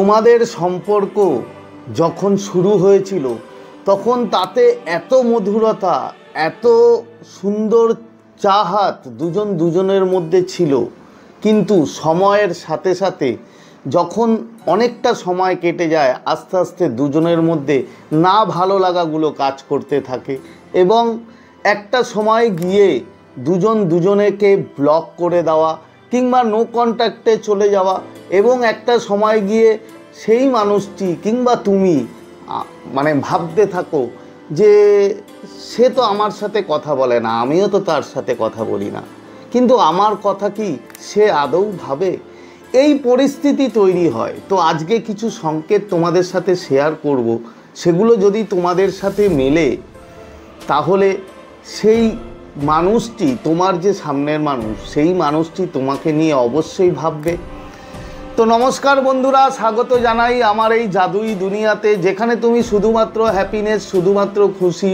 তোমাদের সম্পর্ক যখন শুরু হয়েছিল তখন তাতে এত মধুরতা, এত সুন্দর চাহাত দুজন দুজনের মধ্যে ছিল। কিন্তু সময়ের সাথে সাথে যখন অনেকটা সময় কেটে যায়, আস্তে আস্তে দুজনের মধ্যে না ভালো লাগাগুলো কাজ করতে থাকে এবং একটা সময় গিয়ে দুজন দুজনেকে ব্লক করে দেওয়া কিংবা নো কন্ট্যাক্টে চলে যাওয়া, এবং একটা সময় গিয়ে সেই মানুষটি কিংবা তুমি ভাবতে থাকো যে সে তো আমার সাথে কথা বলে না, আমিও তো তার সাথে কথা বলি না, কিন্তু আমার কথা কি সে আদৌ ভাবে? এই পরিস্থিতি তৈরি হয়। তো আজকে কিছু সংকেত তোমাদের সাথে শেয়ার করব, সেগুলো যদি তোমাদের সাথে মেলে তাহলে সেই মানুষটি, তোমার যে সামনের মানুষ, সেই মানুষটি তোমাকে নিয়ে অবশ্যই ভাববে। তো নমস্কার বন্ধুরা, স্বাগত জানাই আমার এই জাদুই দুনিয়াতে, যেখানে তুমি শুধুমাত্র হ্যাপিনেস, শুধুমাত্র খুশি,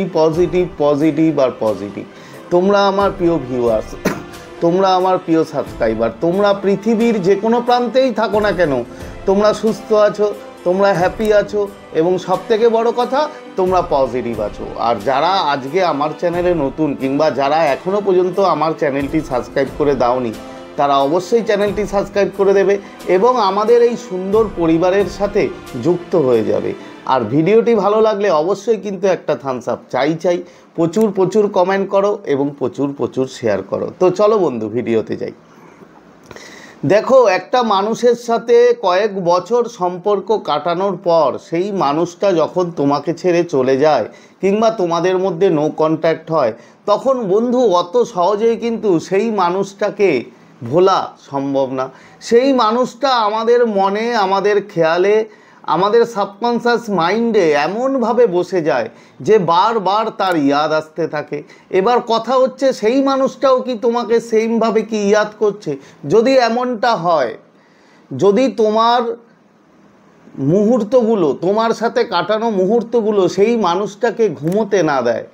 পজিটিভ আর পজিটিভ। তোমরা আমার প্রিয় ভিউয়ার্স, তোমরা আমার প্রিয় সাবস্ক্রাইবার, তোমরা পৃথিবীর যে কোনো প্রান্তেই থাকো না কেন, তোমরা সুস্থ আছো, তোমরা হ্যাপি আছো এবং সবথেকে বড় কথা তোমরা পজিটিভ আছো। আর যারা আজকে আমার চ্যানেলে নতুন কিংবা যারা এখনও পর্যন্ত আমার চ্যানেলটি সাবস্ক্রাইব করে দাওনি, তারা অবশ্যই চ্যানেলটি সাবস্ক্রাইব করে দেবে এবং আমাদের এই সুন্দর পরিবারের সাথে যুক্ত হয়ে যাবে। আর ভিডিওটি ভালো লাগলে অবশ্যই কিন্তু একটা থামস আপ চাই। প্রচুর কমেন্ট করো এবং প্রচুর শেয়ার করো। তো চলো বন্ধু, ভিডিওতে যাই। দেখো, একটা মানুষের সাথে কয়েক বছর সম্পর্ক কাটানোর পর সেই মানুষটা যখন তোমাকে ছেড়ে চলে যায় কিংবা তোমাদের মধ্যে নো কন্ট্যাক্ট হয়, তখন বন্ধু অত সহজেই কিন্তু সেই মানুষটাকে ভোলা সম্ভব না। সেই মানুষটা আমাদের মনে, আমাদের খেয়ালে, আমাদের সাবকনশাস মাইন্ডে এমনভাবে বসে যায় যে বারবার তার ইয়াদ আসতে থাকে। এবার কথা হচ্ছে, সেই মানুষটাও কি তোমাকে সেমভাবে কি ইয়াদ করছে? যদি এমনটা হয়, যদি তোমার মুহূর্তগুলো, তোমার সাথে কাটানো মুহূর্তগুলো সেই মানুষটাকে ঘুমোতে না দেয়,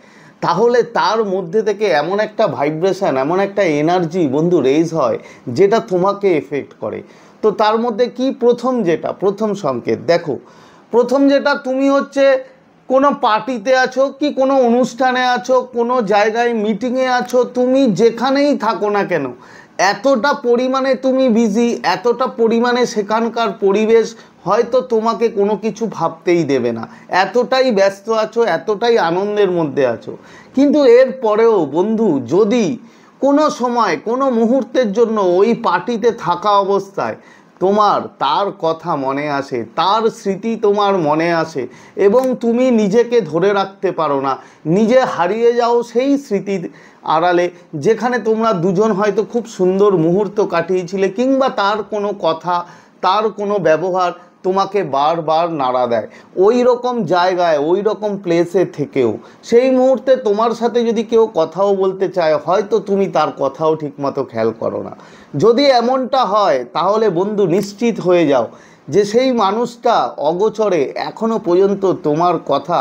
তাহলে তার মধ্যে থেকে এমন একটা ভাইব্রেশন, এমন একটা এনার্জি বন্ধু রেজ হয় যেটা তোমাকে এফেক্ট করে। তো তার মধ্যে কি প্রথম সংকেত দেখো, প্রথম যেটা, তুমি হচ্ছে কোনো পার্টিতে আছো কি কোনো অনুষ্ঠানে আছো, কোনো জায়গায় মিটিংয়ে আছো, তুমি যেখানেই থাকো না কেন, এতটা পরিমাণে তুমি বিজি, এতটা পরিমাণে সেখানকার পরিবেশ হয়তো তোমাকে কোনো কিছু ভাবতেই দেবে না, এতটাই ব্যস্ত আছো, এতটাই আনন্দের মধ্যে আছো। কিন্তু এর পরেও বন্ধু, যদি কোনো সময়, কোনো মুহূর্তের জন্য ওই পার্টিতে থাকা অবস্থায় তোমার তার কথা মনে আসে, তার স্মৃতি তোমার মনে আসে এবং তুমি নিজেকে ধরে রাখতে পারো না, নিজে হারিয়ে যাও সেই স্মৃতির আড়ালে, যেখানে তোমরা দুজন হয়তো খুব সুন্দর মুহূর্ত কাটিয়েছিলে কিংবা তার কোনো কথা, তার কোনো ব্যবহার তোমাকে বারবার নাড়া দেয়, ওই রকম জায়গায়, ওই রকম প্লেসে থেকেও সেই মুহূর্তে তোমার সাথে যদি কেউ কথাও বলতে চায়, হয়তো তুমি তার কথাও ঠিকমতো খেয়াল করো না। যদি এমনটা হয়, তাহলে বন্ধু নিশ্চিত হয়ে যাও যে সেই মানুষটা অগোচরে এখনো পর্যন্ত তোমার কথা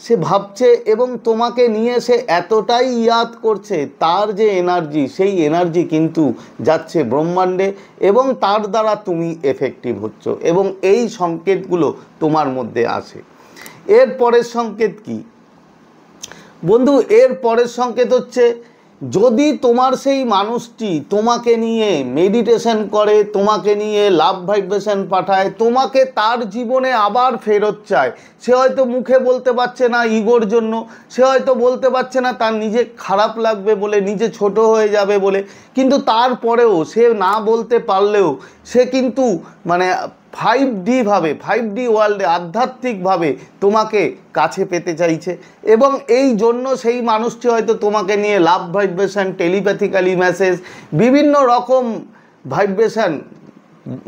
সে ভাবছে এবং তোমাকে নিয়ে সে এতটাই ইয়াদ করছে, তার যে এনার্জি, সেই এনার্জি কিন্তু যাচ্ছে ব্রহ্মাণ্ডে এবং তার দ্বারা তুমি এফেক্টিভ হচ্ছ এবং এই সংকেতগুলো তোমার মধ্যে আসে। এর পরের সংকেত কি বন্ধু? এর পরের সংকেত হচ্ছে, যদি তোমার সেই মানুষটি তোমাকে নিয়ে মেডিটেশন করে, তোমাকে নিয়ে লাভ ভাইব্রেশন পাঠায়, তোমাকে তার জীবনে আবার ফেরত চায়, সে হয়তো মুখে বলতে পারছে না ইগোর জন্য, সে হয়তো বলতে পারছে না তার নিজে খারাপ লাগবে বলে, নিজে ছোট হয়ে যাবে বলে, কিন্তু তারপরেও সে না বলতে পারলেও সে কিন্তু 5D ওয়ার্ল্ডে আধ্যাত্মিকভাবে তোমাকে কাছে পেতে চাইছে এবং এই জন্য সেই মানুষটি হয়তো তোমাকে নিয়ে লাভ ভাইব্রেশন, টেলিপ্যাথিক্যালি মেসেজ, বিভিন্ন রকম ভাইব্রেশন,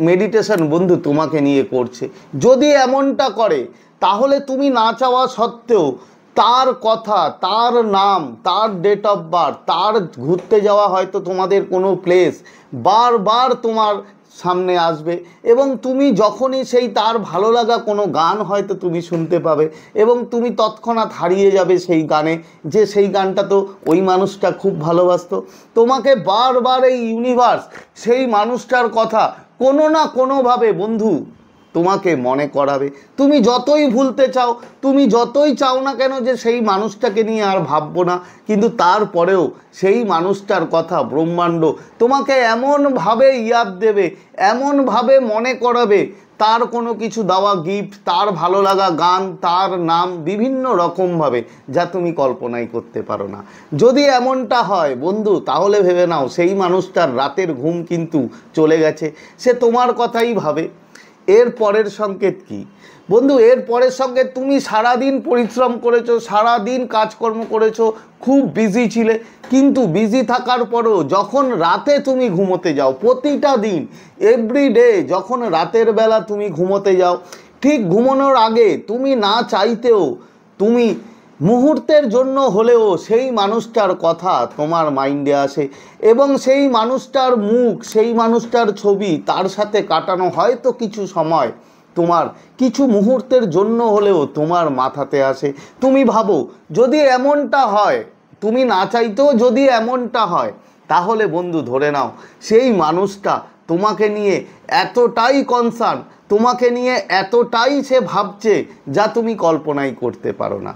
মেডিটেশন বন্ধু তোমাকে নিয়ে করছে। যদি এমনটা করে, তাহলে তুমি না চাওয়া সত্ত্বেও তার কথা, তার নাম, তার ডেট অফ বার্থ, তার ঘুরতে যাওয়া হয়তো তোমাদের কোনো প্লেস বারবার তোমার সামনে আসবে এবং তুমি যখনই সেই তার ভালো লাগা কোনো গান হয়তো তুমি শুনতে পাবে এবং তুমি তৎক্ষণাৎ হারিয়ে যাবে সেই গানে, যে সেই গানটা তো ওই মানুষটা খুব ভালোবাসতো। তোমাকে বারবার এই ইউনিভার্স সেই মানুষটার কথা কোনো না কোনোভাবে বন্ধু তোমাকে মনে করাবে। তুমি যতই ভুলতে চাও, তুমি যতই চাও না কেন যে সেই মানুষটাকে নিয়ে আর ভাববো না, কিন্তু তারপরেও সেই মানুষটার কথা ব্রহ্মাণ্ড তোমাকে এমনভাবে ইয়াদ দেবে, এমনভাবে মনে করাবে, তার কোনো কিছু দেওয়া গিফট, তার ভালো লাগা গান, তার নাম বিভিন্ন রকমভাবে, যা তুমি কল্পনাই করতে পারো না। যদি এমনটা হয় বন্ধু, তাহলে ভেবে নাও সেই মানুষটার রাতের ঘুম কিন্তু চলে গেছে, সে তোমার কথাই ভাবে। এর পরের সংকেত কি বন্ধু? এর পরের সংকেত, তুমি সারাদিন পরিশ্রম করেছো, সারাদিন কাজকর্ম করেছো, খুব বিজি ছিলে, কিন্তু বিজি থাকার পরও যখন রাতে তুমি ঘুমোতে যাও, প্রতিটা দিন এভরিডে যখন রাতের বেলা তুমি ঘুমোতে যাও, ঠিক ঘুমানোর আগে তুমি না চাইতেও তুমি মুহূর্তের জন্য হলেও সেই মানুষটার কথা তোমার মাইন্ডে আসে, এবং সেই মানুষটার মুখ, সেই মানুষটার ছবি, তার সাথে কাটানো হয়তো কিছু সময় তোমার কিছু মুহূর্তের জন্য হলেও তোমার মাথাতে আসে। তুমি ভাবো, যদি এমনটা হয়, তুমি না চাইতেও যদি এমনটা হয়, তাহলে বন্ধু ধরে নাও সেই মানুষটা তোমাকে নিয়ে এতটাই কনসার্ন, তোমাকে নিয়ে এতটাই সে ভাবছে, যা তুমি কল্পনাই করতে পারো না।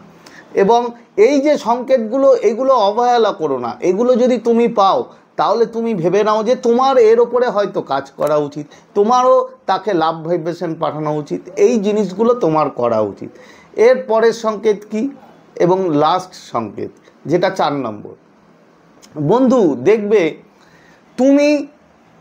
এবং এই যে সংকেতগুলো, এগুলো অবহেলা করো না। এগুলো যদি তুমি পাও, তাহলে তুমি ভেবে নাও যে তোমার এর ওপরে হয়তো কাজ করা উচিত, তোমারও তাকে লাভ ভাইব্রেশন পাঠানো উচিত, এই জিনিসগুলো তোমার করা উচিত। এর পরের সংকেত কি? এবং লাস্ট সংকেত, যেটা 4 নম্বর, বন্ধু দেখবে তুমি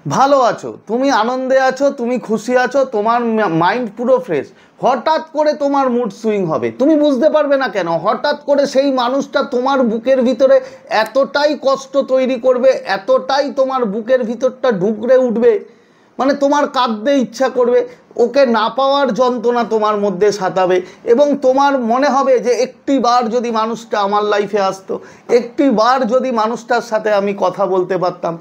ভালো আছো, তুমি আনন্দে আছো, তুমি খুশি আছো, তোমার মাইন্ড পুরো ফ্রেশ, হঠাৎ করে তোমার মুড সুইং হবে, তুমি বুঝতে পারবে না কেন। হঠাৎ করে সেই মানুষটা তোমার বুকের ভিতরে এতটাই কষ্ট তৈরি করবে, এতটাই তোমার বুকের ভিতরটা ঢুকরে উঠবে, মানে তোমার কাঁদতে ইচ্ছা করবে, ওকে না পাওয়ার যন্ত্রণা তোমার মধ্যে সাতাবে, এবং তোমার মনে হবে যে একটি বার যদি মানুষটা আমার লাইফে আসতো, একটি বার যদি মানুষটার সাথে আমি কথা বলতে পারতাম।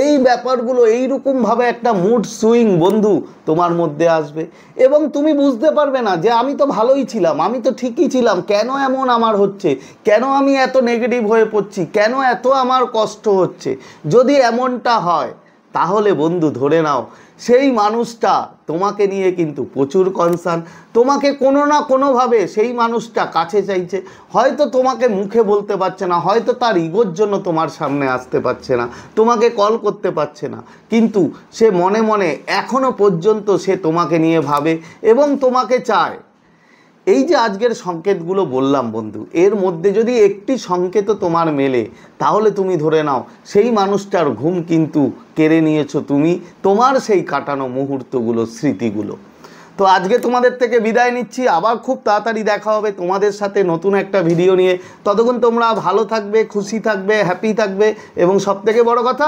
এই ব্যাপারগুলো এইরকমভাবে একটা মুড সুইং বন্ধু তোমার মধ্যে আসবে, এবং তুমি বুঝতে পারবে না যে আমি তো ভালোই ছিলাম, আমি তো ঠিকই ছিলাম, কেন এমন আমার হচ্ছে, কেন আমি এত নেগেটিভ হয়ে পড়ছি, কেন এত আমার কষ্ট হচ্ছে। যদি এমনটা হয়, তাহলে বন্ধু ধরে নাও সেই মানুষটা তোমাকে নিয়ে কিন্তু প্রচুর কনসার্ন, তোমাকে কোনো না কোনোভাবে সেই মানুষটা কাছে চাইছে, হয়তো তোমাকে মুখে বলতে পারছে না, হয়তো তার ইগোর জন্য তোমার সামনে আসতে পারছে না, তোমাকে কল করতে পারছে না, কিন্তু সে মনে মনে এখনো পর্যন্ত সে তোমাকে নিয়ে ভাবে এবং তোমাকে চায়। এই যে আজকের সংকেতগুলো বললাম বন্ধু, এর মধ্যে যদি একটি সংকেতও তোমার মেলে, তাহলে তুমি ধরে নাও সেই মানুষটার ঘুম কিন্তু কেড়ে নিয়েছো তুমি, তোমার সেই কাটানো মুহূর্তগুলো, স্মৃতিগুলো। তো আজকে তোমাদের থেকে বিদায় নিচ্ছি, আবার খুব তাড়াতাড়ি দেখা হবে তোমাদের সাথে নতুন একটা ভিডিও নিয়ে। ততক্ষণ তোমরা ভালো থাকবে, খুশি থাকবে, হ্যাপি থাকবে, এবং সবথেকে বড় কথা